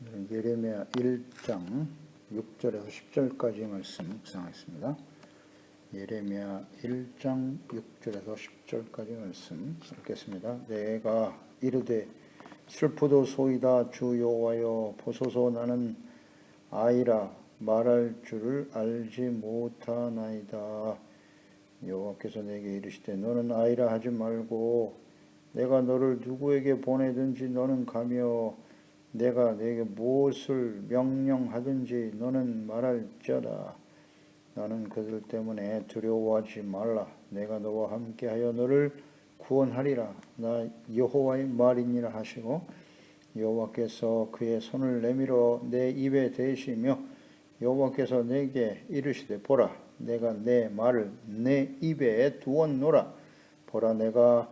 예레미야 1장 6절에서 10절까지 말씀 묵상하겠습니다. 예레미야 1장 6절에서 10절까지 말씀 읽겠습니다. 내가 이르되 슬프도소이다 주 여호와여 보소서 나는 아이라 말할 줄을 알지 못하나이다. 여호와께서 내게 이르시되 너는 아이라 하지 말고 내가 너를 누구에게 보내든지 너는 가며 내가 네게 무엇을 명령하든지 너는 말할지어다. 나는 그들 때문에 두려워하지 말라. 내가 너와 함께하여 너를 구원하리라. 나 여호와의 말이니라 하시고 여호와께서 그의 손을 내밀어 내 입에 대시며 여호와께서 내게 이르시되 보라 내가 내 말을 내 입에 두었노라. 보라 내가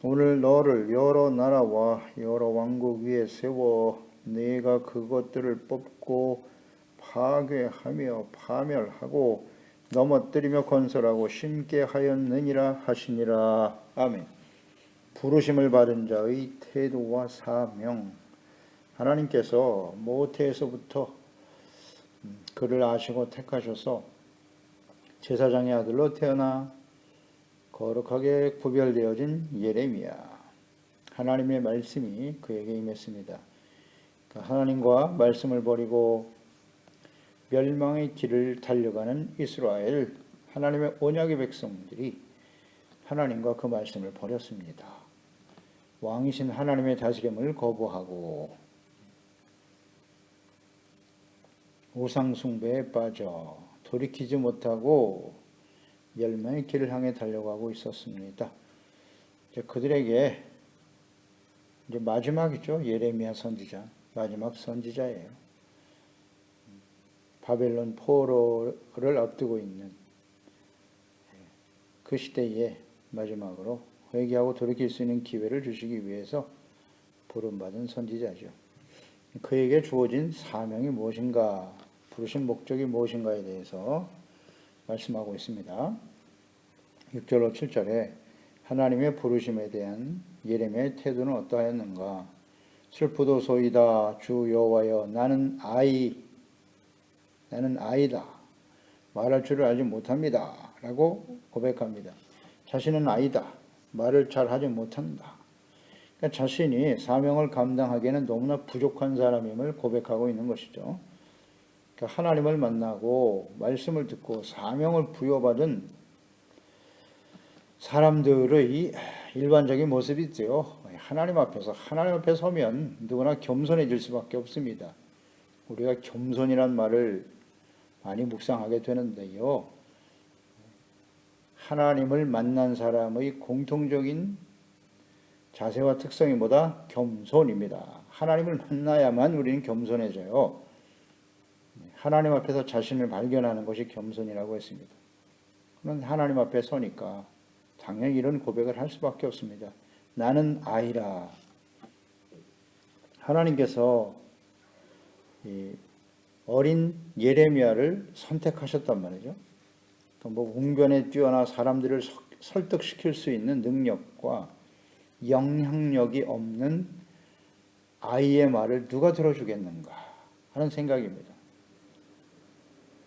오늘 너를 여러 나라와 여러 왕국 위에 세워 네가 그것들을 뽑고 파괴하며 파멸하고 넘어뜨리며 건설하고 심게 하였느니라 하시니라. 아멘. 부르심을 받은 자의 태도와 사명. 하나님께서 모태에서부터 그를 아시고 택하셔서 제사장의 아들로 태어나 거룩하게 구별되어진 예레미야. 하나님의 말씀이 그에게 임했습니다. 하나님과 말씀을 버리고 멸망의 길을 달려가는 이스라엘, 하나님의 언약의 백성들이 하나님과 그 말씀을 버렸습니다. 왕이신 하나님의 다스림을 거부하고 우상 숭배에 빠져 돌이키지 못하고 멸망의 길을 향해 달려가고 있었습니다. 그들에게 이제 마지막이죠. 예레미야 선지자, 마지막 선지자예요. 바벨론 포로를 앞두고 있는 그 시대에 마지막으로 회개하고 돌이킬 수 있는 기회를 주시기 위해서 부름받은 선지자죠. 그에게 주어진 사명이 무엇인가, 부르신 목적이 무엇인가에 대해서 말씀하고 있습니다. 6절로 7절에 하나님의 부르심에 대한 예레미야의 태도는 어떠하였는가? 슬프도소이다 주 여호와여 나는 아이다. 말할 줄을 알지 못합니다. 라고 고백합니다. 자신은 아이다. 말을 잘 하지 못한다. 그러니까 자신이 사명을 감당하기에는 너무나 부족한 사람임을 고백하고 있는 것이죠. 하나님을 만나고 말씀을 듣고 사명을 부여받은 사람들의 일반적인 모습이 있죠. 하나님 앞에 서면 누구나 겸손해질 수밖에 없습니다. 우리가 겸손이란 말을 많이 묵상하게 되는데요. 하나님을 만난 사람의 공통적인 자세와 특성이 뭐다? 겸손입니다. 하나님을 만나야만 우리는 겸손해져요. 하나님 앞에서 자신을 발견하는 것이 겸손이라고 했습니다. 그러면 하나님 앞에 서니까 당연히 이런 고백을 할 수밖에 없습니다. 나는 아이라. 하나님께서 어린 예레미야를 선택하셨단 말이죠. 웅변에 뛰어나 사람들을 설득시킬 수 있는 능력과 영향력이 없는 아이의 말을 누가 들어주겠는가 하는 생각입니다.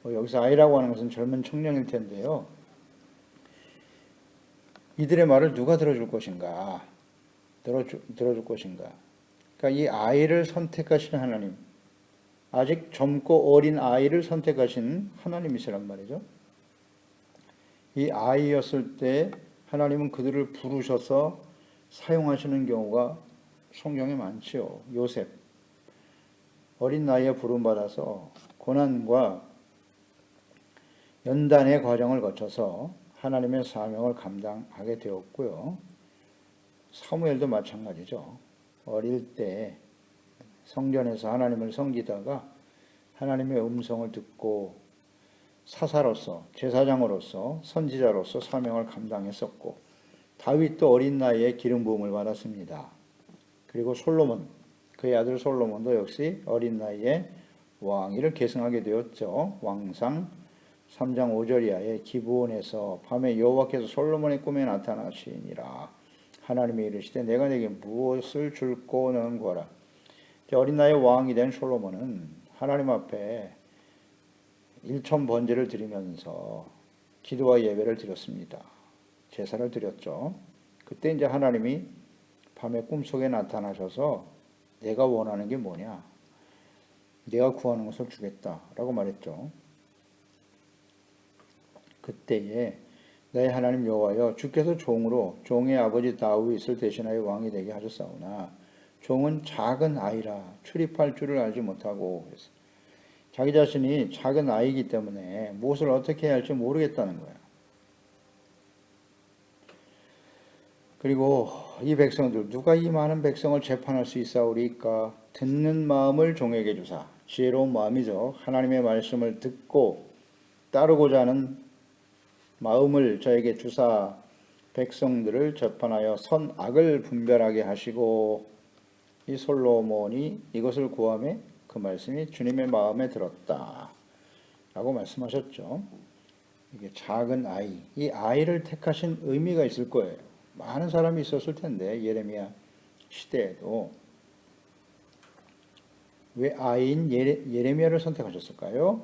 여기서 아이라고 하는 것은 젊은 청년일 텐데요. 이들의 말을 누가 들어줄 것인가? 들어줄 것인가? 그러니까 이 아이를 선택하신 하나님, 아직 젊고 어린 아이를 선택하신 하나님이시란 말이죠. 이 아이였을 때 하나님은 그들을 부르셔서 사용하시는 경우가 성경에 많지요. 요셉, 어린 나이에 부름받아서 고난과 연단의 과정을 거쳐서 하나님의 사명을 감당하게 되었고요. 사무엘도 마찬가지죠. 어릴 때 성전에서 하나님을 섬기다가 하나님의 음성을 듣고 사사로서, 제사장으로서, 선지자로서 사명을 감당했었고, 다윗도 어린 나이에 기름 부음을 받았습니다. 그리고 솔로몬, 그의 아들 솔로몬도 역시 어린 나이에 왕위를 계승하게 되었죠. 왕상 3장 5절 이하에 기브온에서 밤에 여호와께서 솔로몬의 꿈에 나타나시니라. 하나님이 이르시되 내가 네게 무엇을 줄꼬 너는 구하라. 어린 나이에 왕이 된 솔로몬은 하나님 앞에 일천 번제를 드리면서 기도와 예배를 드렸습니다. 제사를 드렸죠. 그때 이제 하나님이 밤에 꿈속에 나타나셔서 내가 원하는 게 뭐냐? 내가 구하는 것을 주겠다라고 말했죠. 그때에 내 하나님 여호와여 주께서 종으로 종의 아버지 다윗을 대신하여 왕이 되게 하셨사오나 종은 작은 아이라 출입할 줄을 알지 못하고 그랬어요. 자기 자신이 작은 아이이기 때문에 무엇을 어떻게 해야 할지 모르겠다는 거예요. 그리고 이 백성들 누가 이 많은 백성을 재판할 수 있사오리까? 듣는 마음을 종에게 주사. 지혜로운 마음이죠. 하나님의 말씀을 듣고 따르고자 하는 마음을 저에게 주사 백성들을 재판하여 선악을 분별하게 하시고. 이 솔로몬이 이것을 구하매 그 말씀이 주님의 마음에 들었다 라고 말씀하셨죠. 이게 작은 아이, 이 아이를 택하신 의미가 있을 거예요. 많은 사람이 있었을 텐데 예레미야 시대에도 왜 아이인 예레미야를 선택하셨을까요?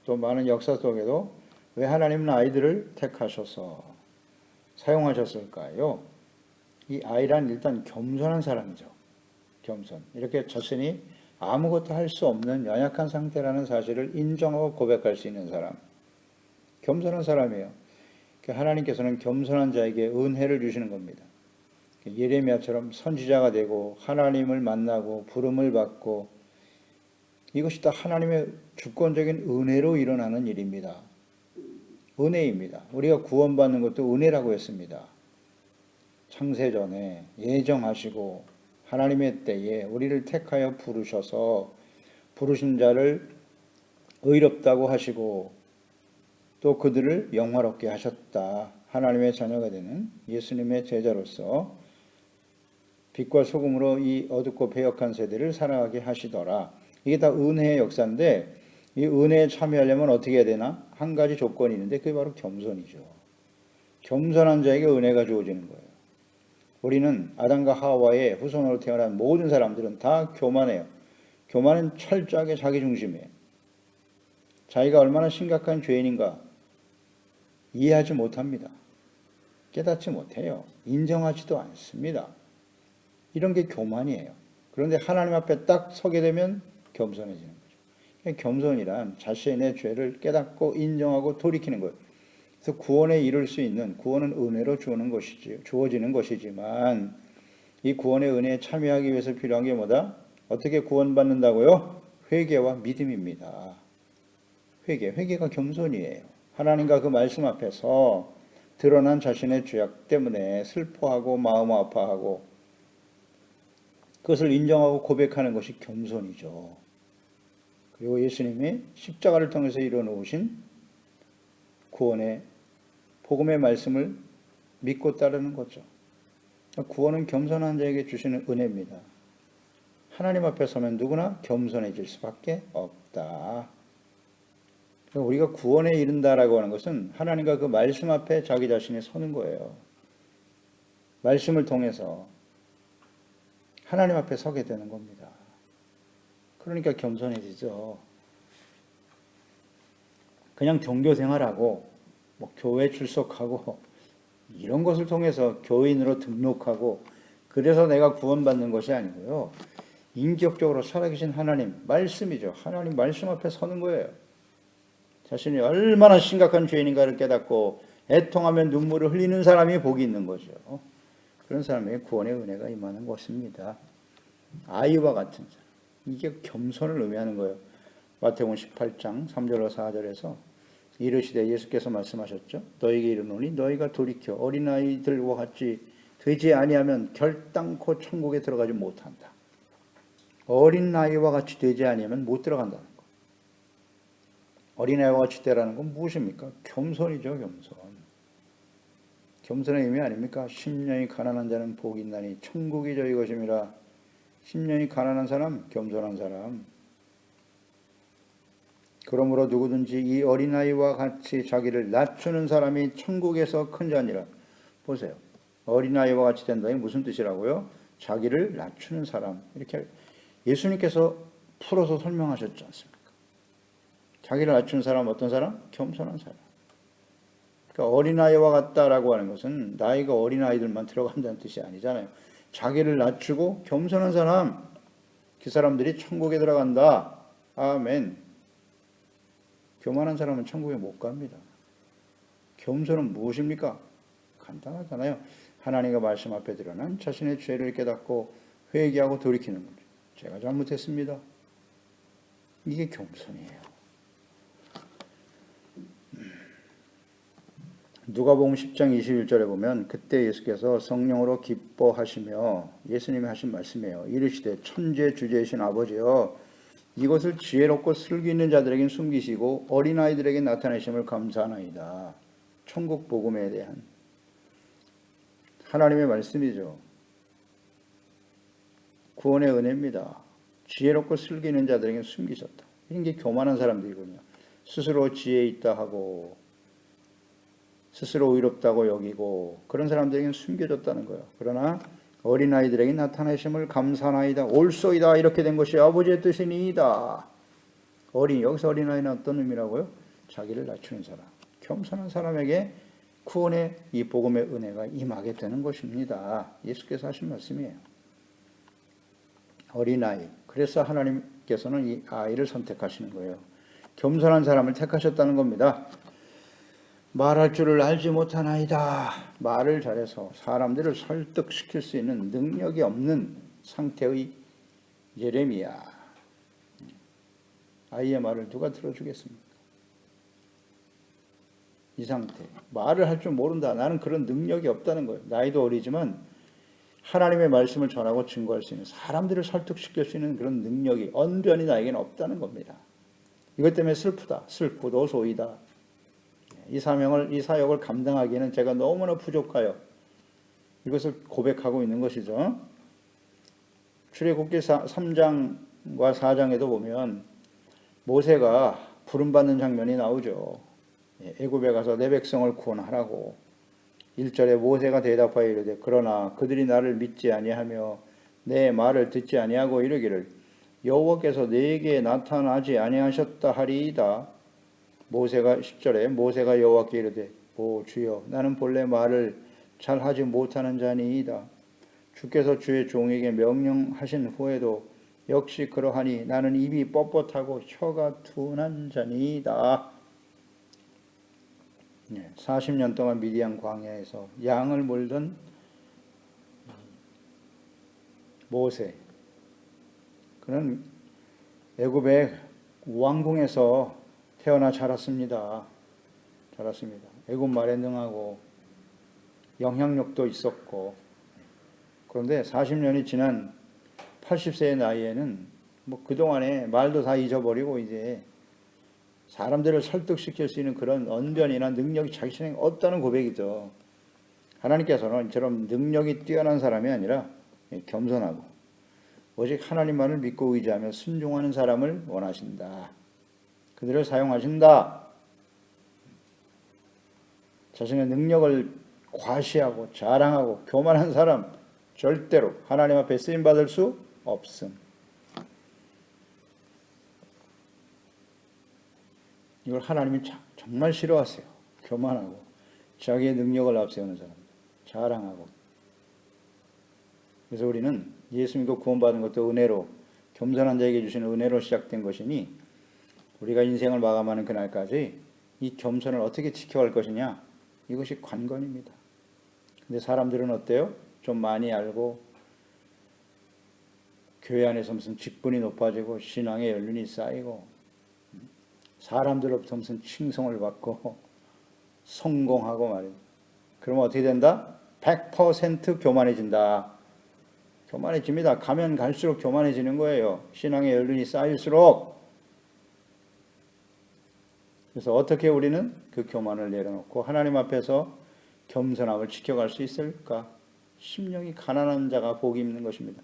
또 많은 역사 속에도 왜 하나님은 아이들을 택하셔서 사용하셨을까요? 이 아이란 일단 겸손한 사람이죠. 겸손. 이렇게 자신이 아무것도 할 수 없는 연약한 상태라는 사실을 인정하고 고백할 수 있는 사람. 겸손한 사람이에요. 하나님께서는 겸손한 자에게 은혜를 주시는 겁니다. 예레미야처럼 선지자가 되고 하나님을 만나고 부름을 받고 이것이 다 하나님의 주권적인 은혜로 일어나는 일입니다. 은혜입니다. 우리가 구원받는 것도 은혜라고 했습니다. 창세전에 예정하시고 하나님의 때에 우리를 택하여 부르셔서 부르신 자를 의롭다고 하시고 또 그들을 영화롭게 하셨다. 하나님의 자녀가 되는 예수님의 제자로서 빛과 소금으로 이 어둡고 배역한 세대를 살아가게 하시더라. 이게 다 은혜의 역사인데 이 은혜에 참여하려면 어떻게 해야 되나? 한 가지 조건이 있는데 그게 바로 겸손이죠. 겸손한 자에게 은혜가 주어지는 거예요. 우리는 아담과 하와의 후손으로 태어난 모든 사람들은 다 교만해요. 교만은 철저하게 자기중심이에요. 자기가 얼마나 심각한 죄인인가 이해하지 못합니다. 깨닫지 못해요. 인정하지도 않습니다. 이런 게 교만이에요. 그런데 하나님 앞에 딱 서게 되면 겸손해지는 거죠. 겸손이란 자신의 죄를 깨닫고 인정하고 돌이키는 거예요. 그래서 구원에 이를 수 있는 구원은 은혜로 주어지는 것이지만 이 구원의 은혜에 참여하기 위해서 필요한 게 뭐다? 어떻게 구원받는다고요? 회개와 믿음입니다. 회개가 겸손이에요. 하나님과 그 말씀 앞에서 드러난 자신의 죄악 때문에 슬퍼하고 마음 아파하고 그것을 인정하고 고백하는 것이 겸손이죠. 그리고 예수님이 십자가를 통해서 이뤄놓으신 구원의 복음의 말씀을 믿고 따르는 거죠. 구원은 겸손한 자에게 주시는 은혜입니다. 하나님 앞에 서면 누구나 겸손해질 수밖에 없다. 우리가 구원에 이른다라고 하는 것은 하나님과 그 말씀 앞에 자기 자신이 서는 거예요. 말씀을 통해서 하나님 앞에 서게 되는 겁니다. 그러니까 겸손해지죠. 그냥 종교 생활하고 교회 출석하고 이런 것을 통해서 교인으로 등록하고 그래서 내가 구원받는 것이 아니고요. 인격적으로 살아계신 하나님 말씀이죠. 하나님 말씀 앞에 서는 거예요. 자신이 얼마나 심각한 죄인인가를 깨닫고 애통하며 눈물을 흘리는 사람이 복이 있는 거죠. 그런 사람에게 구원의 은혜가 임하는 것입니다. 아이와 같은 사람. 이게 겸손을 의미하는 거예요. 마태복음 18장 3절로 4절에서 이르시되 예수께서 말씀하셨죠. 너희에게 이르노니 너희가 돌이켜 어린아이들과 같이 되지 아니하면 결단코 천국에 들어가지 못한다. 어린아이와 같이 되지 아니하면 못 들어간다는 거. 어린아이와 같이 되라는 건 무엇입니까? 겸손이죠. 겸손. 겸손의 의미 아닙니까? 심령이 가난한 자는 복이 있나니 천국이 저희 것임이라. 심령이 가난한 사람, 겸손한 사람. 그러므로 누구든지 이 어린아이와 같이 자기를 낮추는 사람이 천국에서 큰 자니라. 보세요. 어린아이와 같이 된다니 무슨 뜻이라고요? 자기를 낮추는 사람. 이렇게 예수님께서 풀어서 설명하셨지 않습니까? 자기를 낮춘 사람 어떤 사람? 겸손한 사람. 그러니까 어린아이와 같다라고 하는 것은 나이가 어린아이들만 들어간다는 뜻이 아니잖아요. 자기를 낮추고 겸손한 사람, 그 사람들이 천국에 들어간다. 아멘. 교만한 사람은 천국에 못 갑니다. 겸손은 무엇입니까? 간단하잖아요. 하나님과 말씀 앞에 드러난 자신의 죄를 깨닫고 회개하고 돌이키는 거죠. 제가 잘못했습니다. 이게 겸손이에요. 누가복음 10장 21절에 보면 그때 예수께서 성령으로 기뻐하시며 예수님이 하신 말씀이에요. 이르시되 천재 주제이신 아버지여 이것을 지혜롭고 슬기 있는 자들에게 숨기시고 어린아이들에게 나타내심을 감사하나이다. 천국 복음에 대한 하나님의 말씀이죠. 구원의 은혜입니다. 지혜롭고 슬기 있는 자들에게 숨기셨다. 이런 게 교만한 사람들이군요. 스스로 지혜 있다 하고 스스로 의롭다고 여기고 그런 사람들에게는 숨겨졌다는 거예요. 그러나 어린아이들에게 나타내심을 감사하나이다. 옳소이다. 이렇게 된 것이 아버지의 뜻이니이다. 여기서 어린아이는 어떤 의미라고요? 자기를 낮추는 사람, 겸손한 사람에게 구원의 이 복음의 은혜가 임하게 되는 것입니다. 예수께서 하신 말씀이에요. 어린아이. 그래서 하나님께서는 이 아이를 선택하시는 거예요. 겸손한 사람을 택하셨다는 겁니다. 말할 줄을 알지 못하나이다. 말을 잘해서 사람들을 설득시킬 수 있는 능력이 없는 상태의 예레미야. 아이의 말을 누가 들어주겠습니까? 이 상태. 말을 할 줄 모른다. 나는 그런 능력이 없다는 거예요. 나이도 어리지만 하나님의 말씀을 전하고 증거할 수 있는, 사람들을 설득시킬 수 있는 그런 능력이, 언변이 나에게는 없다는 겁니다. 이것 때문에 슬프다. 슬프도 소이다. 이 사역을 감당하기에는 제가 너무나 부족하여 이것을 고백하고 있는 것이죠. 출애굽기 3장과 4장에도 보면 모세가 부름받는 장면이 나오죠. 애굽에 가서 내 백성을 구원하라고. 1절에 모세가 대답하여 이르되 그러나 그들이 나를 믿지 아니하며 내 말을 듣지 아니하고 이르기를 여호와께서 내게 나타나지 아니하셨다 하리이다. 모세가 10절에 모세가 여호와께 이르되 오 주여 나는 본래 말을 잘 하지 못하는 자니이다. 주께서 주의 종에게 명령하신 후에도 역시 그러하니 나는 입이 뻣뻣하고 혀가 둔한 자니이다. 40년 동안 미디안 광야에서 양을 몰던 모세, 그는 애굽의 왕궁에서 태어나 자랐습니다. 애굽 말에 능하고 영향력도 있었고, 그런데 40년이 지난 80세의 나이에는 그동안에 말도 다 잊어버리고 이제 사람들을 설득시킬 수 있는 그런 언변이나 능력이 자신에게 없다는 고백이죠. 하나님께서는 이처럼 능력이 뛰어난 사람이 아니라 겸손하고 오직 하나님만을 믿고 의지하며 순종하는 사람을 원하신다. 그들을 사용하신다. 자신의 능력을 과시하고 자랑하고 교만한 사람 절대로 하나님 앞에 쓰임받을 수 없음. 이걸 하나님이 정말 싫어하세요. 교만하고 자기의 능력을 앞세우는 사람, 자랑하고. 그래서 우리는 예수 믿고 구원받은 것도 은혜로, 겸손한 자에게 주시는 은혜로 시작된 것이니 우리가 인생을 마감하는 그날까지 이 겸손을 어떻게 지켜갈 것이냐, 이것이 관건입니다. 근데 사람들은 어때요? 좀 많이 알고 교회 안에서 무슨 직분이 높아지고 신앙의 연륜이 쌓이고 사람들로부터 무슨 칭송을 받고 성공하고 말이에요. 그러면 어떻게 된다? 100% 교만해진다. 교만해집니다. 가면 갈수록 교만해지는 거예요. 신앙의 연륜이 쌓일수록. 그래서 어떻게 우리는 그 교만을 내려놓고 하나님 앞에서 겸손함을 지켜갈 수 있을까? 심령이 가난한 자가 복이 있는 것입니다.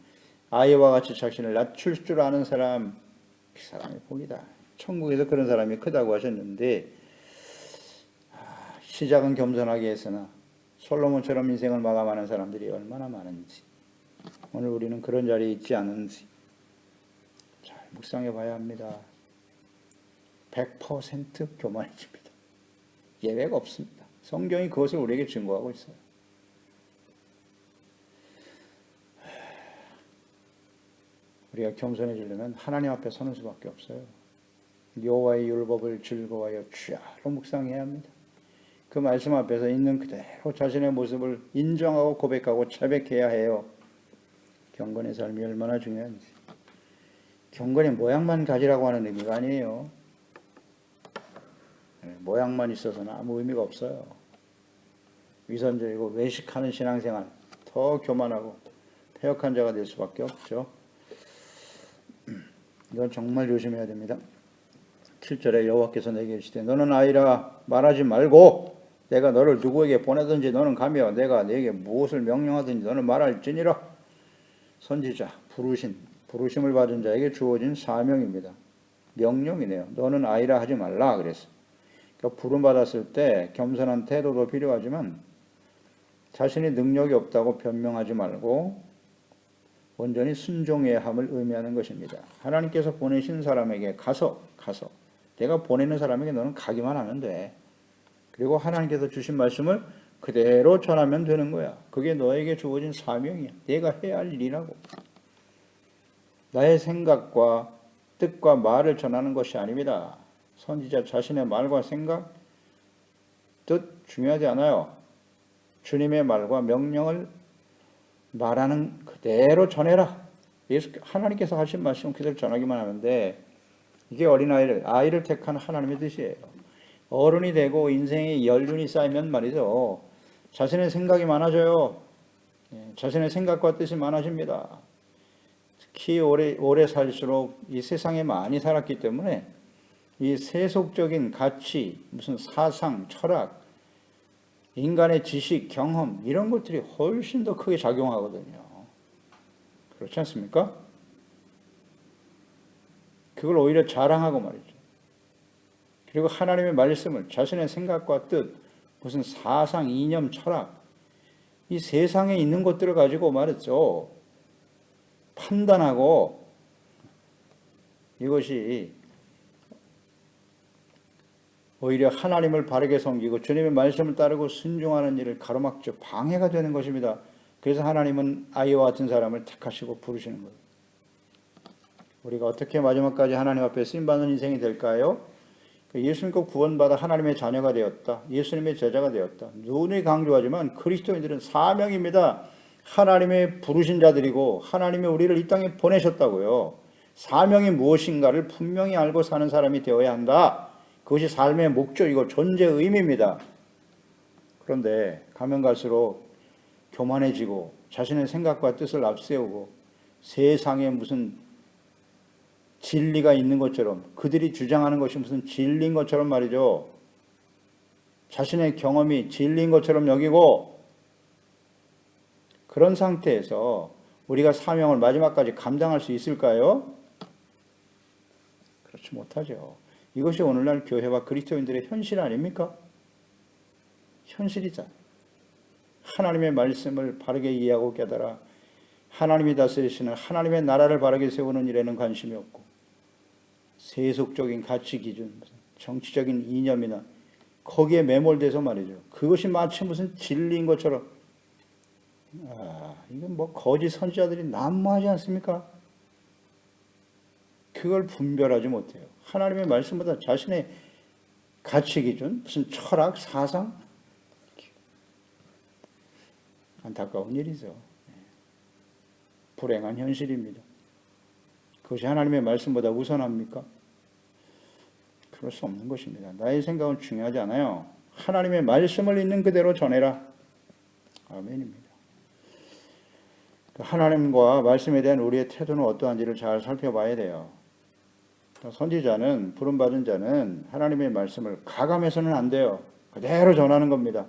아이와 같이 자신을 낮출 줄 아는 사람, 그 사람이 복이다. 천국에서 그런 사람이 크다고 하셨는데, 시작은 겸손하게 했으나 솔로몬처럼 인생을 마감하는 사람들이 얼마나 많은지, 오늘 우리는 그런 자리에 있지 않은지 묵상해 봐야 합니다. 100% 교만해집니다. 예외가 없습니다. 성경이 그것을 우리에게 증거하고 있어요. 우리가 겸손해지려면 하나님 앞에 서는 수밖에 없어요. 여호와의 율법을 즐거워하여 주야로 묵상해야 합니다. 그 말씀 앞에서 있는 그대로 자신의 모습을 인정하고 고백하고 자백해야 해요. 경건의 삶이 얼마나 중요한지. 경건의 모양만 가지라고 하는 의미가 아니에요. 모양만 있어서는 아무 의미가 없어요. 위선적이고 외식하는 신앙생활, 더 교만하고 패역한 자가 될 수밖에 없죠. 이건 정말 조심해야 됩니다. 7절에 여호와께서 내게 이르시되 너는 아이라 말하지 말고 내가 너를 누구에게 보내든지 너는 가며 내가 네게 무엇을 명령하든지 너는 말할지니라. 선지자, 부르심을 받은 자에게 주어진 사명입니다. 명령이네요. 너는 아이라 하지 말라 그랬어. 그러니까 부름 받았을 때 겸손한 태도도 필요하지만 자신이 능력이 없다고 변명하지 말고 온전히 순종해야 함을 의미하는 것입니다. 하나님께서 보내신 사람에게 가서 내가 보내는 사람에게 너는 가기만 하면 돼. 그리고 하나님께서 주신 말씀을 그대로 전하면 되는 거야. 그게 너에게 주어진 사명이야. 내가 해야 할 일이라고. 나의 생각과 뜻과 말을 전하는 것이 아닙니다. 선지자 자신의 말과 생각, 뜻 중요하지 않아요. 주님의 말과 명령을 말하는 그대로 전해라. 하나님께서 하신 말씀 그대로 전하기만 하는데 이게 아이를 택한 하나님의 뜻이에요. 어른이 되고 인생의 연륜이 쌓이면 말이죠. 자신의 생각이 많아져요. 자신의 생각과 뜻이 많아집니다. 특히 오래 살수록 이 세상에 많이 살았기 때문에 이 세속적인 가치, 무슨 사상, 철학, 인간의 지식, 경험 이런 것들이 훨씬 더 크게 작용하거든요. 그렇지 않습니까? 그걸 오히려 자랑하고 말이죠. 그리고 하나님의 말씀을 자신의 생각과 뜻, 무슨 사상, 이념, 철학 이 세상에 있는 것들을 가지고 말이죠. 판단하고 이것이 오히려 하나님을 바르게 섬기고 주님의 말씀을 따르고 순종하는 일을 가로막죠. 방해가 되는 것입니다. 그래서 하나님은 아이와 같은 사람을 택하시고 부르시는 거예요. 우리가 어떻게 마지막까지 하나님 앞에 쓰임받는 인생이 될까요? 예수 믿고 구원받아 하나님의 자녀가 되었다. 예수님의 제자가 되었다. 누누이 강조하지만 그리스도인들은 사명입니다. 하나님의 부르신 자들이고 하나님이 우리를 이 땅에 보내셨다고요. 사명이 무엇인가를 분명히 알고 사는 사람이 되어야 한다. 그것이 삶의 목적이고 존재의 의미입니다. 그런데 가면 갈수록 교만해지고 자신의 생각과 뜻을 앞세우고 세상에 무슨 진리가 있는 것처럼 그들이 주장하는 것이 무슨 진리인 것처럼 말이죠. 자신의 경험이 진리인 것처럼 여기고 그런 상태에서 우리가 사명을 마지막까지 감당할 수 있을까요? 그렇지 못하죠. 이것이 오늘날 교회와 그리스도인들의 현실 아닙니까? 현실이잖아요. 하나님의 말씀을 바르게 이해하고 깨달아 하나님이 다스리시는 하나님의 나라를 바르게 세우는 일에는 관심이 없고 세속적인 가치 기준, 정치적인 이념이나 거기에 매몰돼서 말이죠. 그것이 마치 무슨 진리인 것처럼 이건 뭐 거짓 선지자들이 난무하지 않습니까? 그걸 분별하지 못해요. 하나님의 말씀보다 자신의 가치 기준, 무슨 철학, 사상 안타까운 일이죠. 불행한 현실입니다. 그것이 하나님의 말씀보다 우선합니까? 그럴 수 없는 것입니다. 나의 생각은 중요하지 않아요. 하나님의 말씀을 있는 그대로 전해라. 아멘입니다. 하나님과 말씀에 대한 우리의 태도는 어떠한지를 잘 살펴봐야 돼요. 선지자는, 부름받은 자는 하나님의 말씀을 가감해서는 안 돼요. 그대로 전하는 겁니다.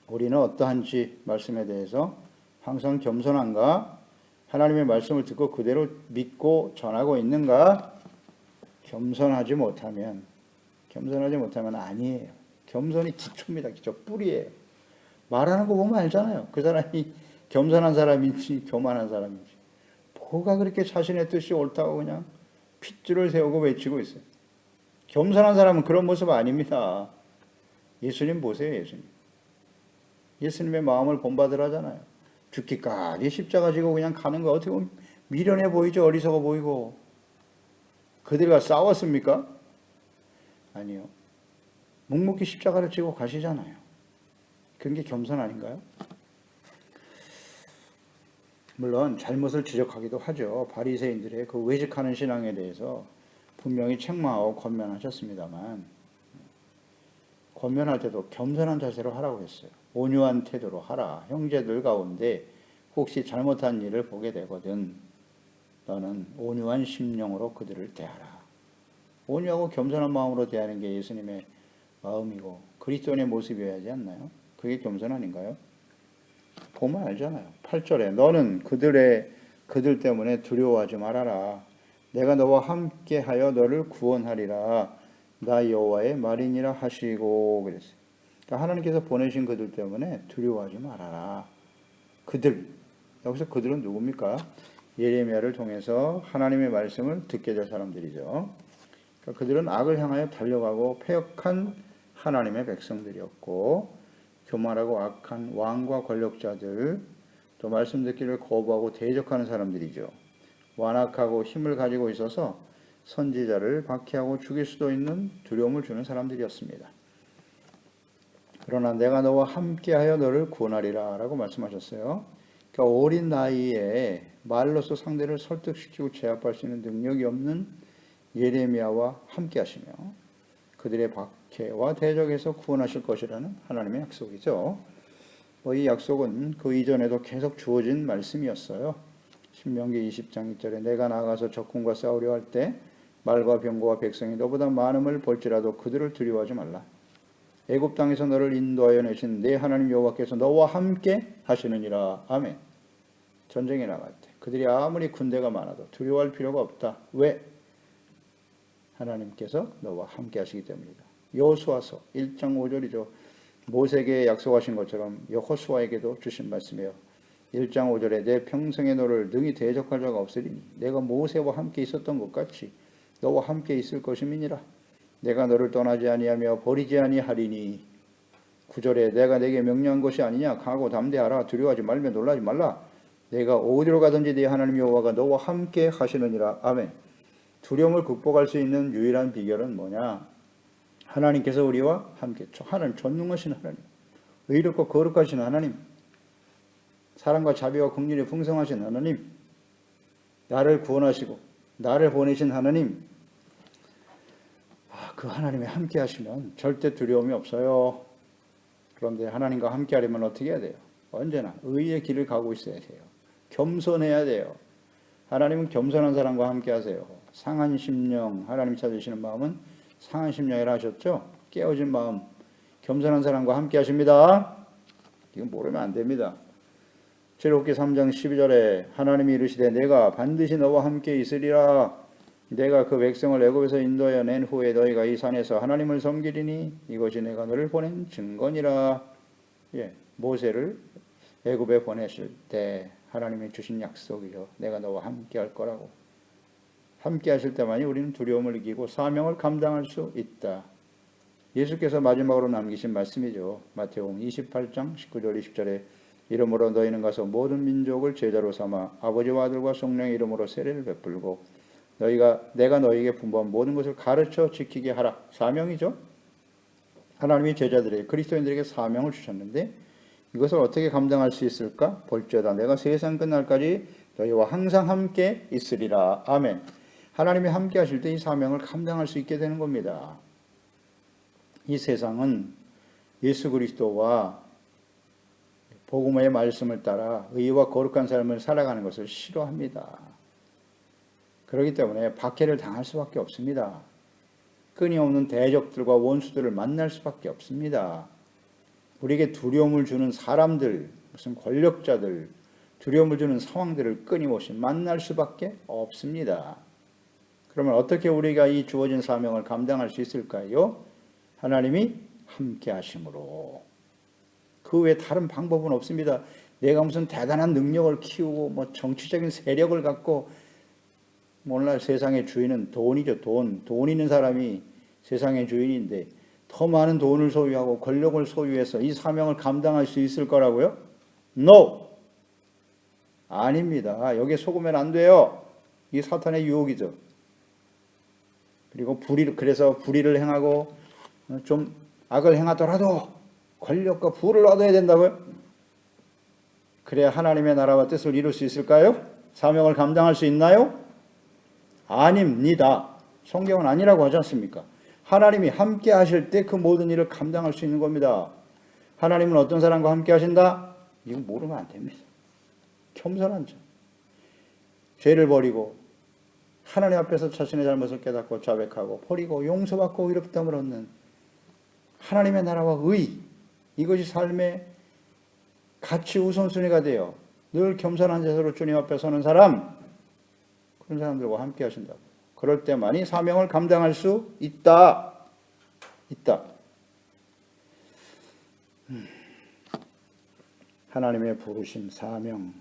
우리는 어떠한지 말씀에 대해서 항상 겸손한가? 하나님의 말씀을 듣고 그대로 믿고 전하고 있는가? 겸손하지 못하면 아니에요. 겸손이 기초입니다. 기초, 뿌리예요. 말하는 거 보면 알잖아요. 그 사람이 겸손한 사람인지 교만한 사람인지. 뭐가 그렇게 자신의 뜻이 옳다고 그냥 핏줄을 세우고 외치고 있어요. 겸손한 사람은 그런 모습 아닙니다. 예수님 보세요, 예수님. 예수님의 마음을 본받으라잖아요. 죽기까지 십자가 지고 그냥 가는 거 어떻게 보면 미련해 보이죠. 어리석어 보이고. 그들과 싸웠습니까? 아니요. 묵묵히 십자가를 지고 가시잖아요. 그런 게 겸손 아닌가요? 물론 잘못을 지적하기도 하죠. 바리새인들의 그 외식하는 신앙에 대해서 분명히 책망하고 권면하셨습니다만, 권면할 때도 겸손한 자세로 하라고 했어요. 온유한 태도로 하라. 형제들 가운데 혹시 잘못한 일을 보게 되거든 너는 온유한 심령으로 그들을 대하라. 온유하고 겸손한 마음으로 대하는 게 예수님의 마음이고 그리스도인의 모습이어야지 않나요? 그게 겸손 아닌가요? 보면 알잖아요. 8절에 너는 그들 때문에 두려워하지 말아라. 내가 너와 함께하여 너를 구원하리라. 나 여호와의 말이니라 하시고 그랬어요. 그러니까 하나님께서 보내신 그들 때문에 두려워하지 말아라. 그들, 여기서 그들은 누굽니까? 예레미야를 통해서 하나님의 말씀을 듣게 될 사람들이죠. 그러니까 그들은 악을 향하여 달려가고 패역한 하나님의 백성들이었고 교만하고 악한 왕과 권력자들, 또 말씀 듣기를 거부하고 대적하는 사람들이죠. 완악하고 힘을 가지고 있어서 선지자를 박해하고 죽일 수도 있는 두려움을 주는 사람들이었습니다. 그러나 내가 너와 함께하여 너를 구원하리라 라고 말씀하셨어요. 그러니까 어린 나이에 말로서 상대를 설득시키고 제압할 수 있는 능력이 없는 예레미야와 함께 하시며 그들의 박해와 대적에서 구원하실 것이라는 하나님의 약속이죠. 이 약속은 그 이전에도 계속 주어진 말씀이었어요. 신명기 20장 2절에 내가 나가서 적군과 싸우려 할 때 말과 병거와 백성이 너보다 많음을 볼지라도 그들을 두려워하지 말라. 애굽 땅에서 너를 인도하여 내신 내 하나님 여호와께서 너와 함께 하시느니라. 아멘. 전쟁에 나갈 때 그들이 아무리 군대가 많아도 두려워할 필요가 없다. 왜? 하나님께서 너와 함께 하시기 때문이다. 여호수아서 1장 5절이죠. 모세에게 약속하신 것처럼 여호수아에게도 주신 말씀이에요. 1장 5절에 내 평생에 너를 능히 대적할 자가 없으리니 내가 모세와 함께 있었던 것 같이 너와 함께 있을 것임이니라. 내가 너를 떠나지 아니하며 버리지 아니하리니. 9절에 내가 내게 명령한 것이 아니냐. 강하고 담대하라. 두려워하지 말며 놀라지 말라. 내가 어디로 가든지 네 하나님 여호와가 너와 함께 하시느니라. 아멘. 두려움을 극복할 수 있는 유일한 비결은 뭐냐? 하나님께서 우리와 함께, 하나님 전능하신 하나님, 의롭고 거룩하신 하나님, 사랑과 자비와 긍휼이 풍성하신 하나님, 나를 구원하시고 나를 보내신 하나님, 그 하나님이 함께 하시면 절대 두려움이 없어요. 그런데 하나님과 함께 하려면 어떻게 해야 돼요? 언제나 의의 길을 가고 있어야 돼요. 겸손해야 돼요. 하나님은 겸손한 사람과 함께 하세요. 상한 심령, 하나님 찾으시는 마음은 상한 심령이라 하셨죠? 깨어진 마음, 겸손한 사람과 함께 하십니다. 이건 모르면 안 됩니다. 출애굽기 3장 12절에 하나님이 이르시되 내가 반드시 너와 함께 있으리라. 내가 그 백성을 애굽에서 인도하여 낸 후에 너희가 이 산에서 하나님을 섬기리니 이것이 내가 너를 보낸 증거니라. 모세를 애굽에 보내실 때 하나님이 주신 약속이죠. 내가 너와 함께 할 거라고. 함께 하실 때만이 우리는 두려움을 이기고 사명을 감당할 수 있다. 예수께서 마지막으로 남기신 말씀이죠. 마태복음 28장 19절 20절에 이름으로 너희는 가서 모든 민족을 제자로 삼아 아버지와 아들과 성령의 이름으로 세례를 베풀고 내가 너희에게 분부한 모든 것을 가르쳐 지키게 하라. 사명이죠. 하나님이 제자들에게 그리스도인들에게 사명을 주셨는데 이것을 어떻게 감당할 수 있을까? 볼지어다 내가 세상 끝날까지 너희와 항상 함께 있으리라. 아멘. 하나님이 함께 하실 때 이 사명을 감당할 수 있게 되는 겁니다. 이 세상은 예수 그리스도와 복음의 말씀을 따라 의와 거룩한 삶을 살아가는 것을 싫어합니다. 그렇기 때문에 박해를 당할 수밖에 없습니다. 끊임없는 대적들과 원수들을 만날 수밖에 없습니다. 우리에게 두려움을 주는 사람들, 무슨 권력자들, 두려움을 주는 상황들을 끊임없이 만날 수밖에 없습니다. 그러면 어떻게 우리가 이 주어진 사명을 감당할 수 있을까요? 하나님이 함께 하심으로. 그 외에 다른 방법은 없습니다. 내가 무슨 대단한 능력을 키우고 뭐 정치적인 세력을 갖고 오늘날 세상의 주인은 돈이죠. 돈 있는 사람이 세상의 주인인데 더 많은 돈을 소유하고 권력을 소유해서 이 사명을 감당할 수 있을 거라고요? No! 아닙니다. 여기에 속으면 안 돼요. 이 사탄의 유혹이죠. 그리고 그래서 불의를 행하고 좀 악을 행하더라도 권력과 부를 얻어야 된다고요? 그래야 하나님의 나라와 뜻을 이룰 수 있을까요? 사명을 감당할 수 있나요? 아닙니다. 성경은 아니라고 하지 않습니까? 하나님이 함께 하실 때 그 모든 일을 감당할 수 있는 겁니다. 하나님은 어떤 사람과 함께 하신다? 이거 모르면 안 됩니다. 겸손한 자. 죄를 버리고 하나님 앞에서 자신의 잘못을 깨닫고 자백하고 버리고 용서받고 의롭다함을 얻는 하나님의 나라와 의, 이것이 삶의 가치 우선순위가 되어 늘 겸손한 자세로 주님 앞에 서는 사람, 그런 사람들과 함께 하신다고. 그럴 때만이 사명을 감당할 수 있다. 하나님의 부르심, 사명,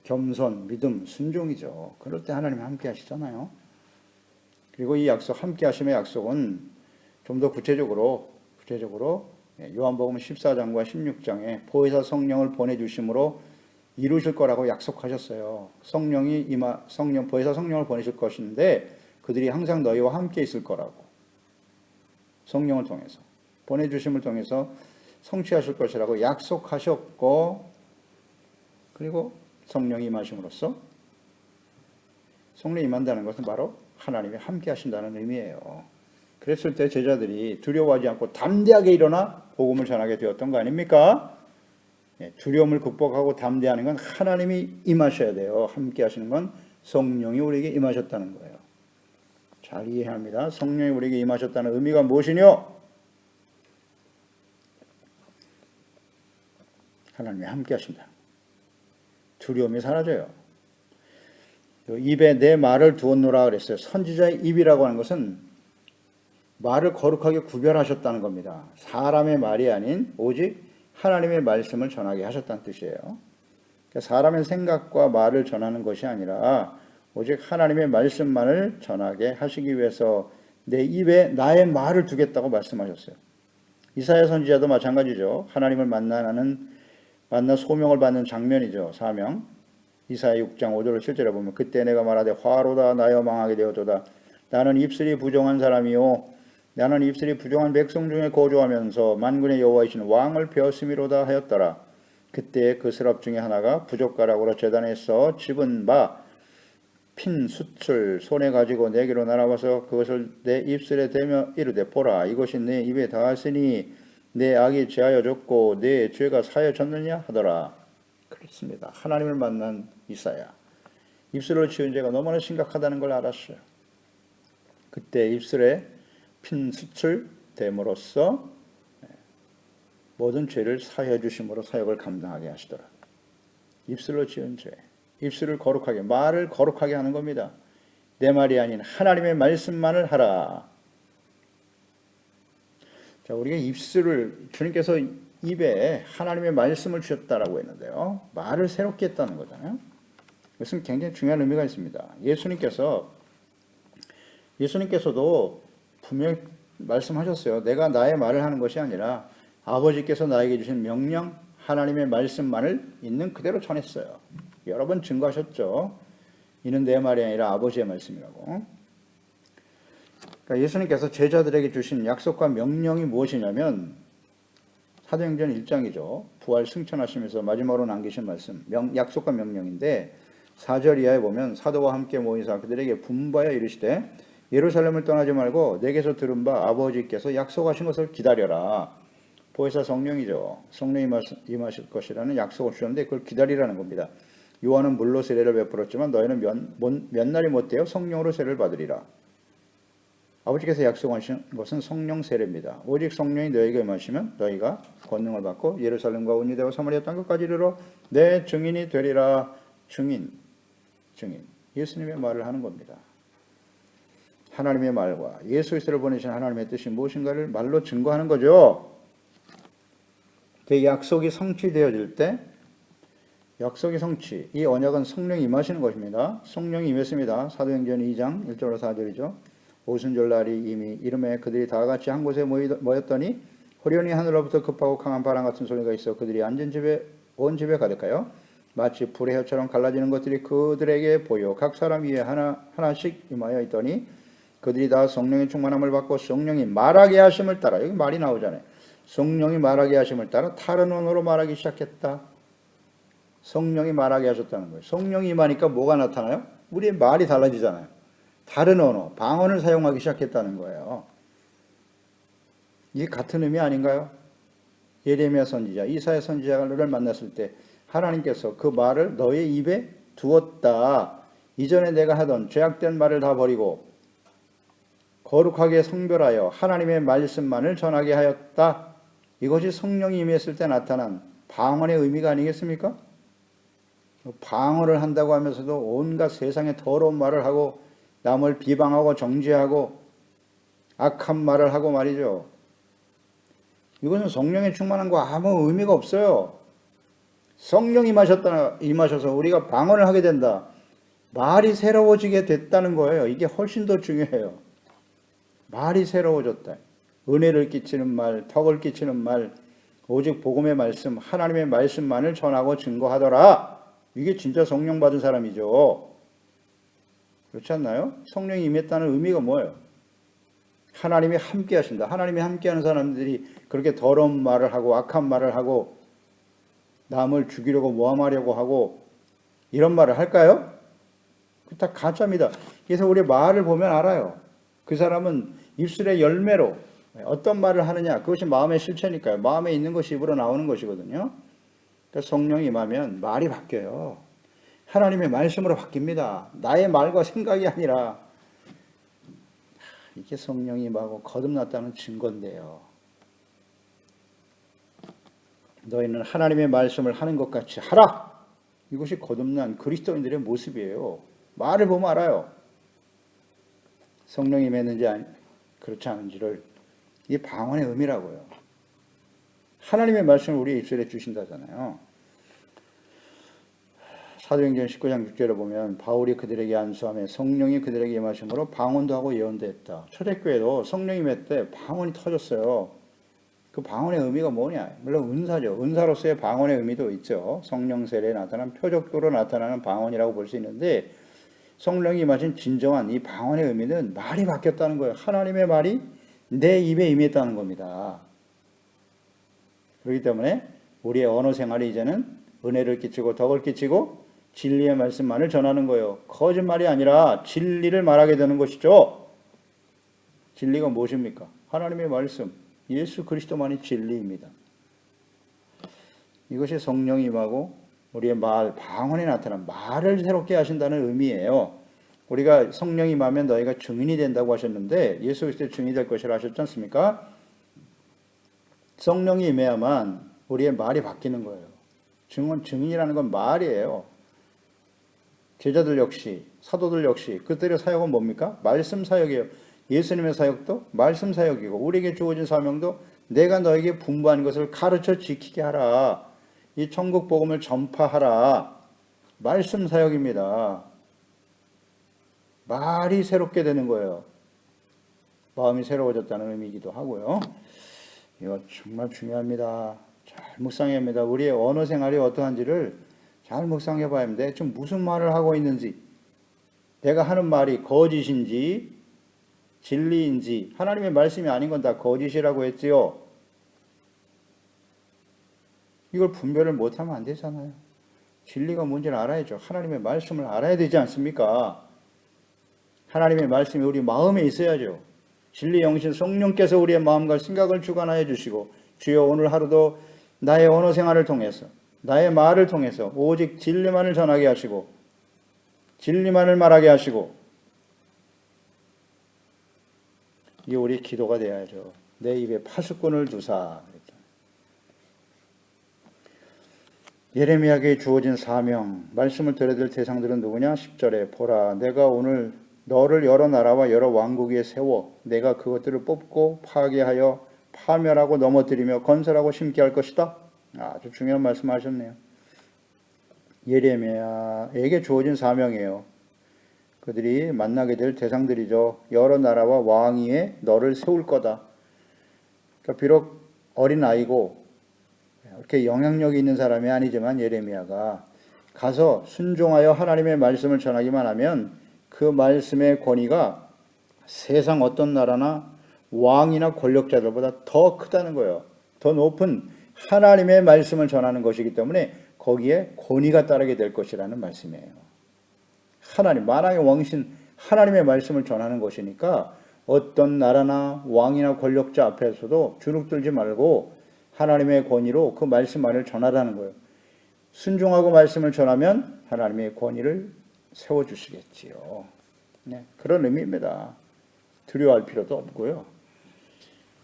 겸손, 믿음, 순종이죠. 그럴 때 하나님이 함께 하시잖아요. 그리고 이 약속, 함께 하심의 약속은 좀 더 구체적으로 요한복음 14장과 16장에 보혜사 성령을 보내주심으로 이루실 거라고 약속하셨어요. 보혜사 성령을 보내실 것인데 그들이 항상 너희와 함께 있을 거라고. 성령을 통해서, 보내주심을 통해서 성취하실 것이라고 약속하셨고, 그리고 성령이 임하심으로써, 성령이 임한다는 것은 바로 하나님이 함께 하신다는 의미예요. 그랬을 때 제자들이 두려워하지 않고 담대하게 일어나 복음을 전하게 되었던 거 아닙니까? 두려움을 극복하고 담대하는 건 하나님이 임하셔야 돼요. 함께 하시는 건 성령이 우리에게 임하셨다는 거예요. 잘 이해해야 합니다. 성령이 우리에게 임하셨다는 의미가 무엇이뇨? 하나님이 함께 하신다. 두려움이 사라져요. 입에 내 말을 두었노라 그랬어요. 선지자의 입이라고 하는 것은 말을 거룩하게 구별하셨다는 겁니다. 사람의 말이 아닌 오직 하나님의 말씀을 전하게 하셨다는 뜻이에요. 그러니까 사람의 생각과 말을 전하는 것이 아니라 오직 하나님의 말씀만을 전하게 하시기 위해서 내 입에 나의 말을 두겠다고 말씀하셨어요. 이사야 선지자도 마찬가지죠. 하나님을 만나 소명을 받는 장면이죠. 사명. 이사야 6장 5절을 실제로 보면 그때 내가 말하되 화로다 나여 망하게 되었도다. 나는 입술이 부정한 사람이요 나는 입술이 부정한 백성 중에 거주하면서 만군의 여호와이신 왕을 배웠음이로다 하였더라. 그때 그 스랍 중에 하나가 부젓가락으로 제단에서 집은 바 핀 숯을 손에 가지고 내게로 날아와서 그것을 내 입술에 대며 이르되 보라 이것이 내 입에 닿았으니 내 악이 제하여졌고 내 죄가 사여졌느냐 하더라. 그렇습니다. 하나님을 만난 이사야. 입술을 지은 죄가 너무나 심각하다는 걸 알았어요. 그때 입술에 핀 숯을 댐으로써 모든 죄를 사해 주심으로 사역을 감당하게 하시더라. 입술로 지은 죄. 입술을 거룩하게, 말을 거룩하게 하는 겁니다. 내 말이 아닌 하나님의 말씀만을 하라. 자, 우리가 입술을, 주님께서 입에 하나님의 말씀을 주셨다라고 했는데요. 말을 새롭게 했다는 거잖아요. 이것은 굉장히 중요한 의미가 있습니다. 예수님께서도 분명히 말씀하셨어요. 내가 나의 말을 하는 것이 아니라 아버지께서 나에게 주신 명령, 하나님의 말씀만을 있는 그대로 전했어요. 여러 번 증거하셨죠. 이는 내 말이 아니라 아버지의 말씀이라고. 그러니까 예수님께서 제자들에게 주신 약속과 명령이 무엇이냐면 사도행전 1장이죠. 부활 승천하시면서 마지막으로 남기신 말씀, 약속과 명령인데 4절 이하에 보면 사도와 함께 모이사 그들에게 분부하여 이르시되 예루살렘을 떠나지 말고 내게서 들은 바 아버지께서 약속하신 것을 기다려라. 보혜사 성령이죠. 성령이 임하실 것이라는 약속을 주셨는데 그걸 기다리라는 겁니다. 요한은 물로 세례를 베풀었지만 너희는 몇 날이 못되어 성령으로 세례를 받으리라. 아버지께서 약속하신 것은 성령 세례입니다. 오직 성령이 너희에게 임하시면 너희가 권능을 받고 예루살렘과 온 유대와 사마리아 땅끝까지 이르러 내 증인이 되리라. 증인. 예수님의 말을 하는 겁니다. 하나님의 말과 예수 그리스도를 보내신 하나님의 뜻이 무엇인가를 말로 증거하는 거죠. 그 약속이 성취되어질 때 약속의 성취, 이 언약은 성령이 임하시는 것입니다. 성령이 임했습니다. 사도행전 2장 1절로 4절이죠. 오순절 날이 이미 이름에 그들이 다 같이 한 곳에 모였더니 호련히 하늘로부터 급하고 강한 바람 같은 소리가 있어 그들이 앉은 집에 온 집에 가득하여 마치 불의 혀처럼 갈라지는 것들이 그들에게 보여 각 사람 위에 하나씩 임하여 있더니 그들이 다 성령의 충만함을 받고 성령이 말하게 하심을 따라, 여기 말이 나오잖아요. 성령이 말하게 하심을 따라 다른 언어로 말하기 시작했다. 성령이 말하게 하셨다는 거예요. 성령이 임하니까 뭐가 나타나요? 우리의 말이 달라지잖아요. 다른 언어, 방언을 사용하기 시작했다는 거예요. 이게 같은 의미 아닌가요? 예레미야 선지자, 이사야 선지자를 만났을 때 하나님께서 그 말을 너의 입에 두었다. 이전에 내가 하던 죄악된 말을 다 버리고 거룩하게 성별하여 하나님의 말씀만을 전하게 하였다. 이것이 성령이 임했을 때 나타난 방언의 의미가 아니겠습니까? 방언을 한다고 하면서도 온갖 세상의 더러운 말을 하고 남을 비방하고 정죄하고 악한 말을 하고 말이죠. 이것은 성령의 충만함과 아무 의미가 없어요. 성령이 임하셔서 우리가 방언을 하게 된다. 말이 새로워지게 됐다는 거예요. 이게 훨씬 더 중요해요. 말이 새로워졌다. 은혜를 끼치는 말, 덕을 끼치는 말, 오직 복음의 말씀, 하나님의 말씀만을 전하고 증거하더라. 이게 진짜 성령 받은 사람이죠. 그렇지 않나요? 성령이 임했다는 의미가 뭐예요? 하나님이 함께 하신다. 하나님이 함께 하는 사람들이 그렇게 더러운 말을 하고 악한 말을 하고 남을 죽이려고 모함하려고 하고 이런 말을 할까요? 그 다 가짜입니다. 그래서 우리 말을 보면 알아요. 그 사람은 입술의 열매로 어떤 말을 하느냐, 그것이 마음의 실체니까요. 마음에 있는 것이 입으로 나오는 것이거든요. 그러니까 성령이 임하면 말이 바뀌어요. 하나님의 말씀으로 바뀝니다. 나의 말과 생각이 아니라. 이게 성령이 임하고 거듭났다는 증거인데요. 너희는 하나님의 말씀을 하는 것 같이 하라. 이것이 거듭난 그리스도인들의 모습이에요. 말을 보면 알아요. 성령이 임했는지 그렇지 않은지를. 이게 방언의 의미라고요. 하나님의 말씀을 우리 입술에 주신다잖아요. 사도행전 19장 6절에 보면 바울이 그들에게 안수하며 성령이 그들에게 임하심으로 방언도 하고 예언도 했다. 초대교회도 성령이 임했대 방언이 터졌어요. 그 방언의 의미가 뭐냐? 물론 은사죠. 은사로서의 방언의 의미도 있죠. 성령 세례에 나타난 표적도로 나타나는 방언이라고 볼 수 있는데 성령이 임하신 진정한 이 방언의 의미는 말이 바뀌었다는 거예요. 하나님의 말이 내 입에 임했다는 겁니다. 그렇기 때문에 우리의 언어 생활이 이제는 은혜를 끼치고 덕을 끼치고 진리의 말씀만을 전하는 거예요. 거짓말이 아니라 진리를 말하게 되는 것이죠. 진리가 무엇입니까? 하나님의 말씀, 예수 그리스도만이 진리입니다. 이것이 성령이 임하고 우리의 말, 방언에 나타난 말을 새롭게 하신다는 의미예요. 우리가 성령이 임하면 너희가 증인이 된다고 하셨는데 예수 그리스도의 증인이 될 것이라 하셨지 않습니까? 성령이 임해야만 우리의 말이 바뀌는 거예요. 증인이라는 건 말이에요. 제자들 역시, 사도들 역시 그들의 사역은 뭡니까? 말씀 사역이에요. 예수님의 사역도 말씀 사역이고 우리에게 주어진 사명도 내가 너에게 분부한 것을 가르쳐 지키게 하라. 이 천국 복음을 전파하라. 말씀 사역입니다. 말이 새롭게 되는 거예요. 마음이 새로워졌다는 의미이기도 하고요. 이거 정말 중요합니다. 잘 묵상해야 합니다. 우리의 언어 생활이 어떠한지를 잘 묵상해 봐야 합니다. 지금 무슨 말을 하고 있는지, 내가 하는 말이 거짓인지 진리인지, 하나님의 말씀이 아닌 건 다 거짓이라고 했지요. 이걸 분별을 못하면 안 되잖아요. 진리가 뭔지를 알아야죠. 하나님의 말씀을 알아야 되지 않습니까? 하나님의 말씀이 우리 마음에 있어야죠. 진리 영신 성령께서 우리의 마음과 생각을 주관하여 주시고 주여 오늘 하루도 나의 언어 생활을 통해서 나의 말을 통해서 오직 진리만을 전하게 하시고 진리만을 말하게 하시고 이게 우리 기도가 되어야죠. 내 입에 파수꾼을 두사. 예레미야에게 주어진 사명, 말씀을 들어야 될 대상들은 누구냐? 10절에 보라 내가 오늘 너를 여러 나라와 여러 왕국 위에 세워 내가 그것들을 뽑고 파괴하여 파멸하고 넘어뜨리며 건설하고 심게 할 것이다. 아주 중요한 말씀 하셨네요. 예레미야에게 주어진 사명이에요. 그들이 만나게 될 대상들이죠. 여러 나라와 왕 위에 너를 세울 거다. 그러니까 비록 어린 아이고 이렇게 영향력이 있는 사람이 아니지만 예레미야가 가서 순종하여 하나님의 말씀을 전하기만 하면 그 말씀의 권위가 세상 어떤 나라나 왕이나 권력자들보다 더 크다는 거예요. 더 높은 하나님의 말씀을 전하는 것이기 때문에 거기에 권위가 따르게 될 것이라는 말씀이에요. 하나님, 만왕의 왕이신 하나님의 말씀을 전하는 것이니까 어떤 나라나 왕이나 권력자 앞에서도 주눅들지 말고 하나님의 권위로 그 말씀만을 전하라는 거예요. 순종하고 말씀을 전하면 하나님의 권위를 세워주시겠지요. 네, 그런 의미입니다. 두려워할 필요도 없고요.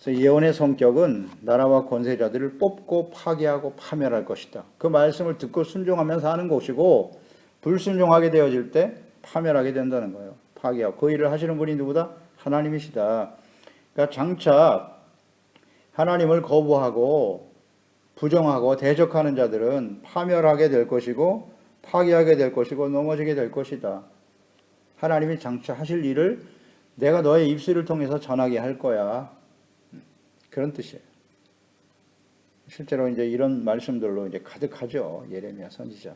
그래서 예언의 성격은 나라와 권세자들을 뽑고 파괴하고 파멸할 것이다. 그 말씀을 듣고 순종하면서 하는 것이고 불순종하게 되어질 때 파멸하게 된다는 거예요. 파괴하고 그 일을 하시는 분이 누구다? 하나님이시다. 그러니까 장차 하나님을 거부하고 부정하고 대적하는 자들은 파멸하게 될 것이고 파괴하게 될 것이고 넘어지게 될 것이다. 하나님이 장차 하실 일을 내가 너의 입술을 통해서 전하게 할 거야. 그런 뜻이에요. 실제로 이제 이런 말씀들로 이제 가득하죠. 예레미야 선지자.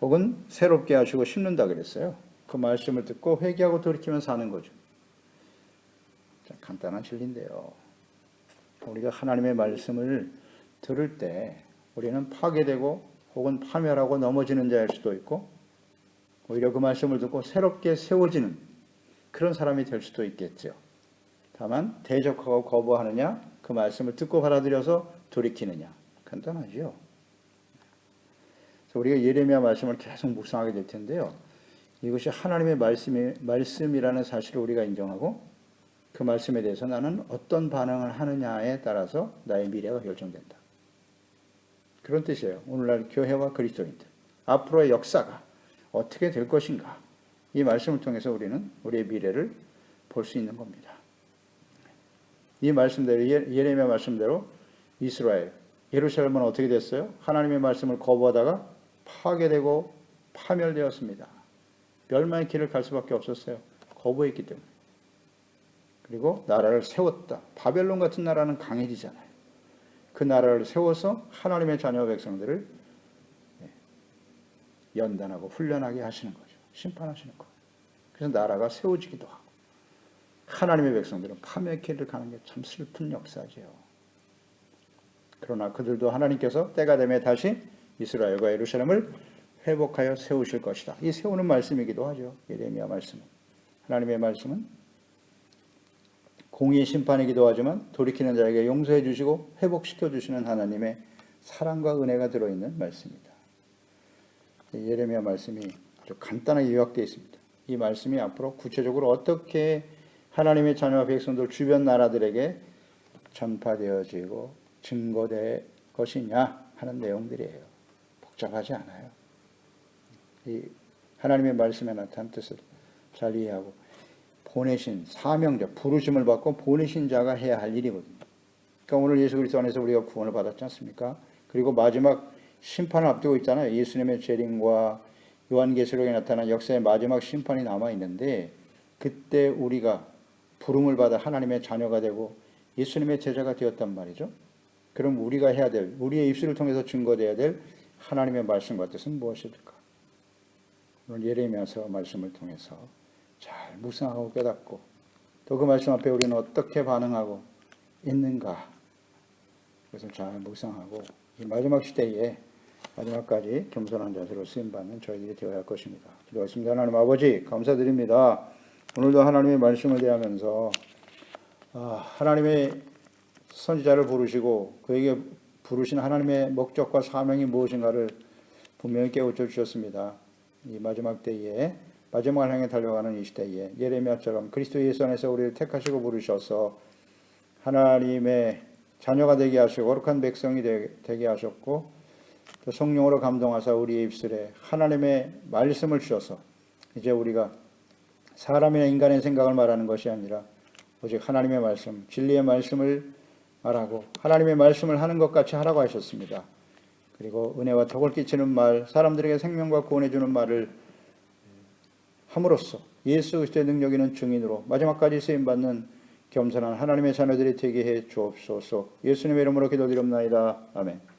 혹은 새롭게 하시고 심는다 그랬어요. 그 말씀을 듣고 회개하고 돌이키면 사는 거죠. 자, 간단한 진리인데요. 우리가 하나님의 말씀을 들을 때 우리는 파괴되고 혹은 파멸하고 넘어지는 자일 수도 있고 오히려 그 말씀을 듣고 새롭게 세워지는 그런 사람이 될 수도 있겠죠. 다만 대적하고 거부하느냐 그 말씀을 듣고 받아들여서 돌이키느냐 간단하죠. 그래서 우리가 예레미야 말씀을 계속 묵상하게 될 텐데요. 이것이 하나님의 말씀이라는 사실을 우리가 인정하고 그 말씀에 대해서 나는 어떤 반응을 하느냐에 따라서 나의 미래가 결정된다. 그런 뜻이에요. 오늘날 교회와 그리스도인들 앞으로의 역사가 어떻게 될 것인가 이 말씀을 통해서 우리는 우리의 미래를 볼 수 있는 겁니다. 이 말씀대로 예레미야 말씀대로 이스라엘 예루살렘은 어떻게 됐어요? 하나님의 말씀을 거부하다가 파괴되고 파멸되었습니다. 멸망의 길을 갈 수밖에 없었어요. 거부했기 때문에. 그리고 나라를 세웠다. 바벨론 같은 나라는 강해지잖아요. 그 나라를 세워서 하나님의 자녀 백성들을 연단하고 훈련하게 하시는 거죠. 심판하시는 거예요. 그래서 나라가 세워지기도 하고 하나님의 백성들은 파멸의 길을 가는 게 참 슬픈 역사죠. 그러나 그들도 하나님께서 때가 되면 다시 이스라엘과 예루살렘을 회복하여 세우실 것이다. 이 세우는 말씀이기도 하죠. 예레미야 말씀은. 하나님의 말씀은 공의의 심판이기도 하지만 돌이키는 자에게 용서해 주시고 회복시켜 주시는 하나님의 사랑과 은혜가 들어있는 말씀입니다. 예레미야 말씀이 아주 간단하게 요약되어 있습니다. 이 말씀이 앞으로 구체적으로 어떻게 하나님의 자녀와 백성들 주변 나라들에게 전파되어지고 증거될 것이냐 하는 내용들이에요. 복잡하지 않아요. 이 하나님의 말씀에 나타난 뜻을 잘 이해하고 보내신 사명자, 부르심을 받고 보내신 자가 해야 할 일이거든요. 그러니까 오늘 예수 그리스도 안에서 우리가 구원을 받았지 않습니까? 그리고 마지막 심판을 앞두고 있잖아요. 예수님의 재림과 요한계시록에 나타난 역사의 마지막 심판이 남아있는데 그때 우리가 부름을 받아 하나님의 자녀가 되고 예수님의 제자가 되었단 말이죠. 그럼 우리가 해야 될, 우리의 입술을 통해서 증거되어야 될 하나님의 말씀과 뜻은 무엇일까? 오늘 예레미야서 말씀을 통해서 잘 묵상하고 깨닫고 또 그 말씀 앞에 우리는 어떻게 반응하고 있는가 그것을 잘 묵상하고 이 마지막 시대에 마지막까지 겸손한 자세로 쓰임받는 저희들이 되어야 할 것입니다. 기도하겠습니다. 하나님 아버지 감사드립니다. 오늘도 하나님의 말씀을 대하면서 하나님의 선지자를 부르시고 그에게 부르신 하나님의 목적과 사명이 무엇인가를 분명히 깨우쳐 주셨습니다. 이 마지막 때에 마지막을 향해 달려가는 이 시대에 예레미야처럼 그리스도 예수 안에서 우리를 택하시고 부르셔서 하나님의 자녀가 되게 하시고 거룩한 백성이 되게 하셨고 또 성령으로 감동하사 우리의 입술에 하나님의 말씀을 주셔서 이제 우리가 사람이나 인간의 생각을 말하는 것이 아니라 오직 하나님의 말씀, 진리의 말씀을 말하고 하나님의 말씀을 하는 것 같이 하라고 하셨습니다. 그리고 은혜와 덕을 끼치는 말, 사람들에게 생명과 구원해 주는 말을 함으로써 예수 그리스도의 능력 있는 증인으로 마지막까지 쓰임 받는 겸손한 하나님의 자녀들이 되게 해 주옵소서. 예수님의 이름으로 기도드립나이다. 아멘.